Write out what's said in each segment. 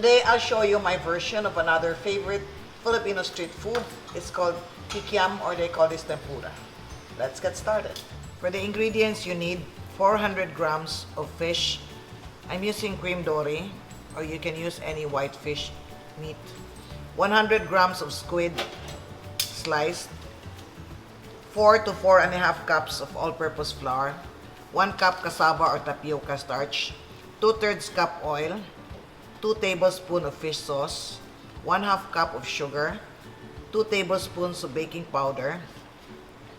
Today, I'll show you my version of another favorite Filipino street food. It's called Kikiam, or they call this Tempura. Let's get started. For the ingredients, you need 400 grams of fish. I'm using cream dory, or you can use any white fish meat. 100 grams of squid sliced. 4 to 4.5 cups of all-purpose flour. 1 cup cassava or tapioca starch. 2/3 cup oil. 2 tablespoons of fish sauce. 1/2 cup of sugar. 2 tablespoons of baking powder.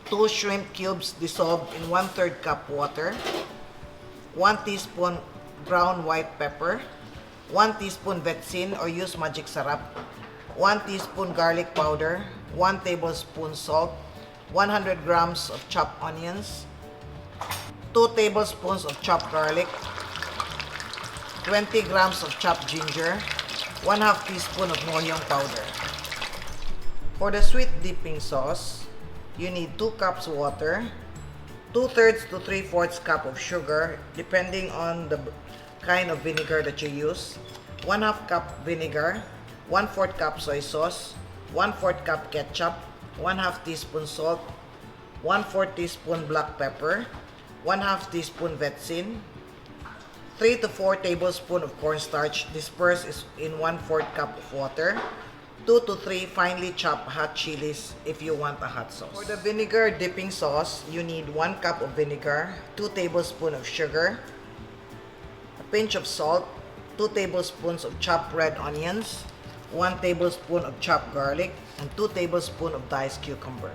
2 shrimp cubes dissolved in 1/3 cup water. 1 teaspoon ground white pepper. 1 teaspoon vetsin or use magic sarap. 1 teaspoon garlic powder. 1 tablespoon salt. 100 grams of chopped onions. 2 tablespoons of chopped garlic. 20 grams of chopped ginger. 1/2 teaspoon of ngoyong powder. For the sweet dipping sauce, you need 2 cups water, 2/3 to 3/4 cup of sugar, depending on the kind of vinegar that you use, 1/2 cup vinegar, 1/4 cup soy sauce, 1/4 cup ketchup, 1/2 teaspoon salt, 1/4 teaspoon black pepper, 1/2 teaspoon vetsin, 3 to 4 tablespoons of cornstarch dispersed in 1/4 cup of water, 2 to 3 finely chopped hot chilies if you want a hot sauce. For the vinegar dipping sauce, you need 1 cup of vinegar, 2 tablespoons of sugar, a pinch of salt, 2 tablespoons of chopped red onions, 1 tablespoon of chopped garlic, and 2 tablespoons of diced cucumber.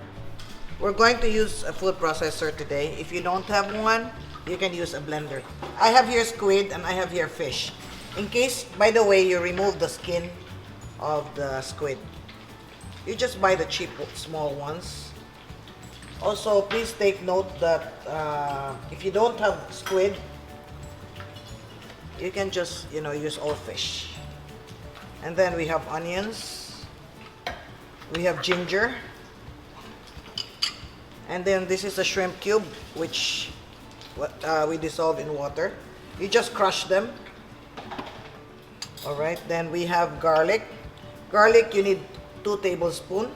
We're going to use a food processor today. If you don't have one, you can use a blender. I have here squid and I have here fish. In case, by the way, you remove the skin of the squid, you just buy the cheap small ones. Also, please take note that if you don't have squid, you can just use all fish. And then we have onions, we have ginger, and then this is a shrimp cube which we dissolve in water. You just crush them. Alright, then we have garlic. Garlic, you need 2 tablespoons.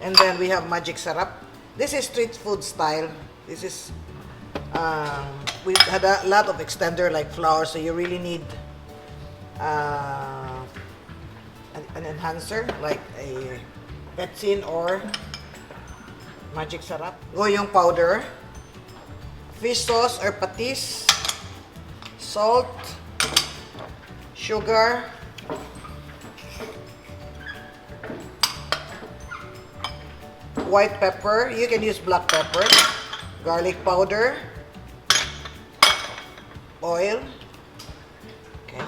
And then we have magic sarap. This is street food style. This is, we had a lot of extender like flour, so you really need an enhancer like a vetsin or magic sarap. Goyong powder, fish sauce or patis, salt, sugar, white pepper, you can use black pepper, garlic powder, oil. Okay.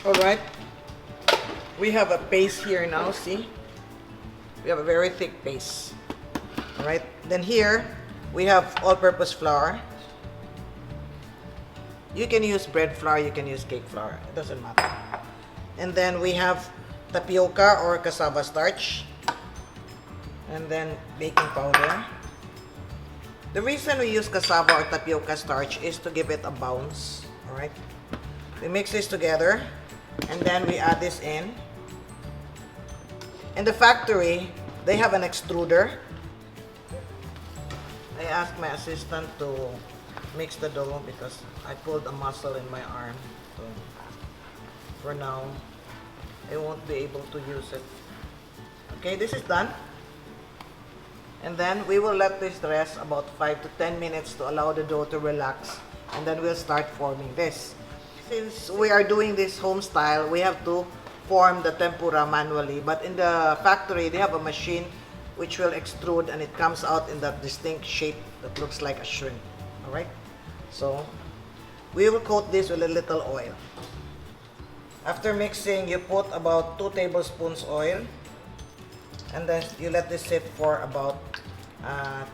Alright, we have a paste here now, see? We have a very thick paste. Alright, then here, we have all-purpose flour. You can use bread flour, you can use cake flour, it doesn't matter. And then we have tapioca or cassava starch. And then baking powder. The reason we use cassava or tapioca starch is to give it a bounce. Alright, we mix this together. And then we add this in. In the factory, they have an extruder. I asked my assistant to mix the dough because I pulled a muscle in my arm. So for now, I won't be able to use it. Okay, this is done. And then we will let this rest about 5 to 10 minutes to allow the dough to relax. And then we'll start forming this. Since we are doing this home style, we have to form the tempura manually. But in the factory, they have a machine which will extrude and it comes out in that distinct shape that looks like a shrimp. Alright? So, we will coat this with a little oil. After mixing, you put about 2 tablespoons oil. And then you let this sit for about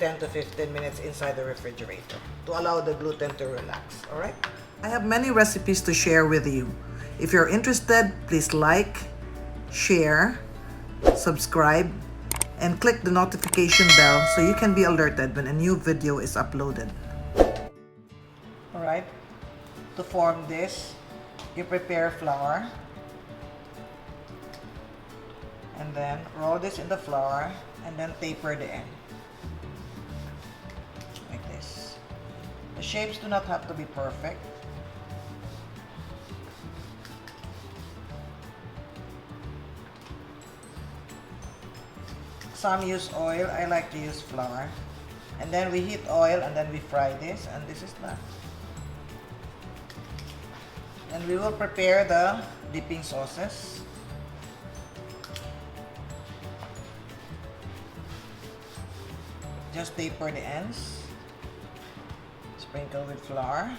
10 to 15 minutes inside the refrigerator to allow the gluten to relax. Alright? I have many recipes to share with you. If you're interested, please like, share, subscribe, and click the notification bell so you can be alerted when a new video is uploaded. Alright, to form this, you prepare flour and then roll this in the flour and then taper the end. Like this. The shapes do not have to be perfect. Some use oil, I like to use flour. And then we heat oil and then we fry this, and this is done. And we will prepare the dipping sauces. Just taper the ends. Sprinkle with flour.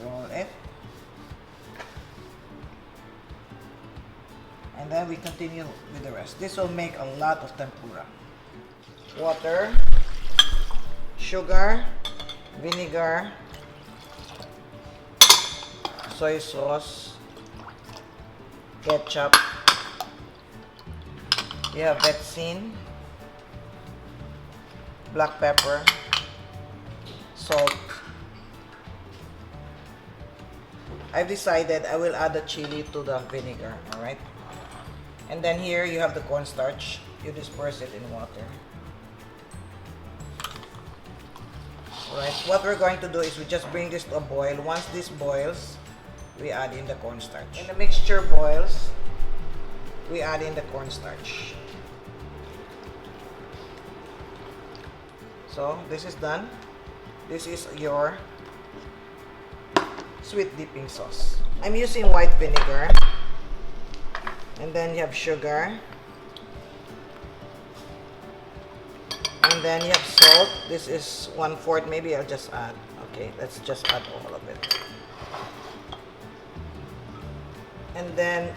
Roll it. And then we continue with the rest. This will make a lot of tempura. Water, sugar, vinegar, soy sauce, ketchup. You have betsin, black pepper, salt. I've decided I will add the chili to the vinegar, alright? And then here you have the cornstarch. You disperse it in water. Alright, what we're going to do is we just bring this to a boil. Once this boils, we add in the cornstarch. When the mixture boils, we add in the cornstarch. So, this is done. This is your sweet dipping sauce. I'm using white vinegar. And then you have sugar. And then you have salt. This is 1/4. Maybe I'll just add. Okay, let's just add all of it. And then,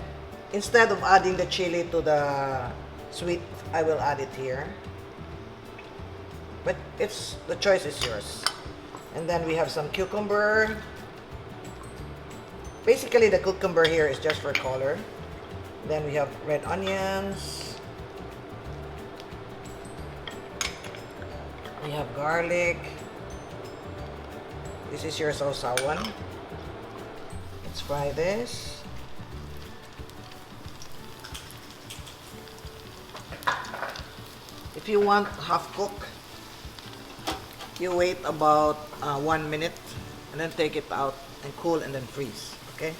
instead of adding the chili to the sweet, I will add it here. But the choice is yours. And then we have some cucumber. Basically, the cucumber here is just for color. Then we have red onions. We have garlic. This is your sausawan. Let's fry this. If you want half cook, you wait about 1 minute and then take it out and cool and then freeze. Okay?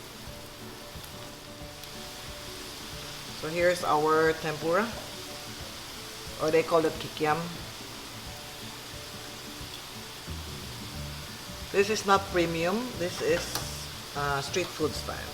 So here's our tempura, or they call it Kikiam. This is not premium, this is street food style.